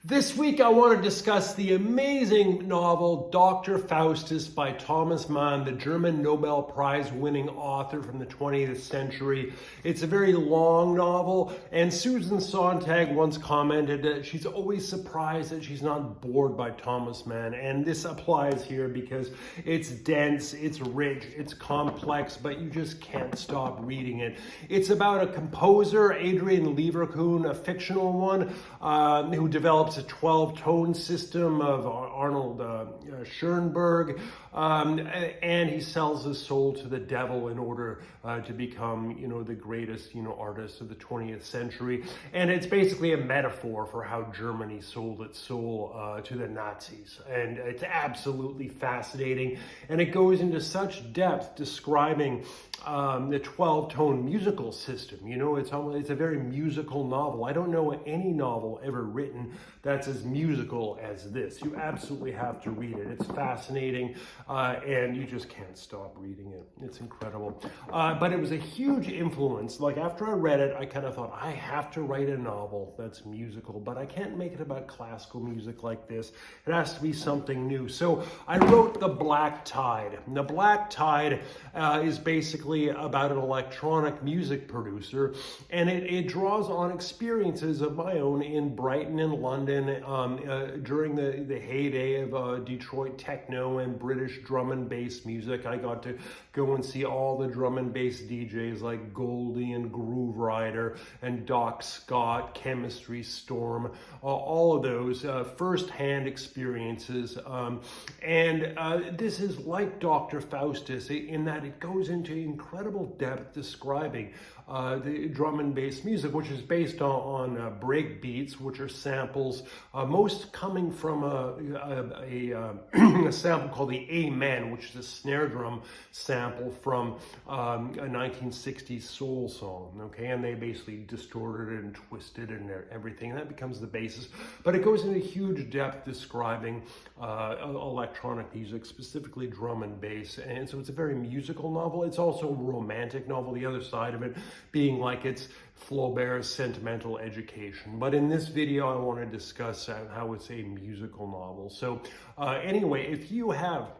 This week I want to discuss the amazing novel Dr. Faustus by Thomas Mann, the German Nobel Prize winning author from the 20th century. It's a very long novel, and Susan Sontag once commented that she's always surprised that she's not bored by Thomas Mann, and this applies here because it's dense, it's rich, it's complex, but you just can't stop reading it. It's about a composer, Adrian Leverkuhn, a fictional one, who develops a 12-tone system of Arnold Schoenberg, and he sells his soul to the devil in order to become, the greatest, artist of the 20th century. And it's basically a metaphor for how Germany sold its soul to the Nazis. And it's absolutely fascinating. And it goes into such depth describing the 12-tone musical system. It's a very musical novel. I don't know any novel ever written that's as musical as this. You absolutely have to read it. It's fascinating, and you just can't stop reading it. It's incredible. But it was a huge influence. Like, after I read it, I kind of thought, I have to write a novel that's musical, but I can't make it about classical music like this. It has to be something new. So I wrote The Black Tide. And The Black Tide is basically about an electronic music producer, and it draws on experiences of my own in Brighton and London during the heyday of Detroit techno and British drum and bass music. I got to go and see all the drum and bass DJs like Goldie and Groove Rider and Doc Scott, Chemistry Storm, all of those first-hand experiences. This is like Dr. Faustus in that it goes into incredible depth describing the drum and bass music, which is based on break beats, which are samples, most coming from a sample called the Amen, which is a snare drum sample from a 1960s soul song, okay? And they basically distorted it and twisted it and everything, and that becomes the basis. But it goes into huge depth describing electronic music, specifically drum and bass, and so it's a very musical novel. It's also a romantic novel, the other side of it being like it's Flaubert's sentimental education. But in this video, I want to discuss how it's a musical novel. So anyway, if you have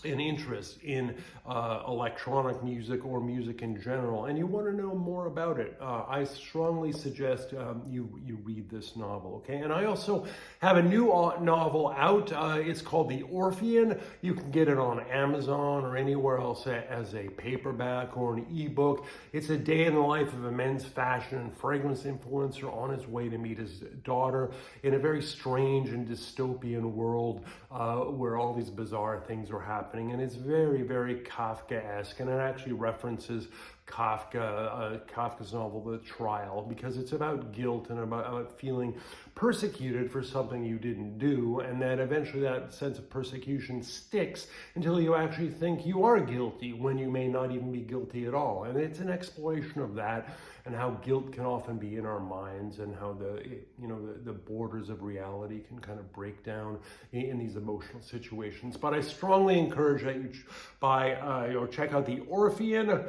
an interest in electronic music or music in general, and you want to know more about it, I strongly suggest you read this novel, okay? And I also have a new novel out. It's called The Orphean. You can get it on Amazon or anywhere else as a paperback or an ebook. It's a day in the life of a men's fashion and fragrance influencer on his way to meet his daughter in a very strange and dystopian world where all these bizarre things are happening. And it's very, very Kafkaesque, and it actually references Kafka's novel, The Trial, because it's about guilt and about feeling persecuted for something you didn't do, and that eventually that sense of persecution sticks until you actually think you are guilty when you may not even be guilty at all. And it's an exploration of that and how guilt can often be in our minds, and how the borders of reality can kind of break down in these emotional situations. But I strongly encourage that you buy or check out The Orphean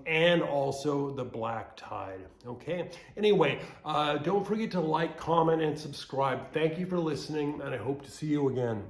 and also The Black Tide. Okay? Anyway, don't forget to like, comment, and subscribe. Thank you for listening, and I hope to see you again.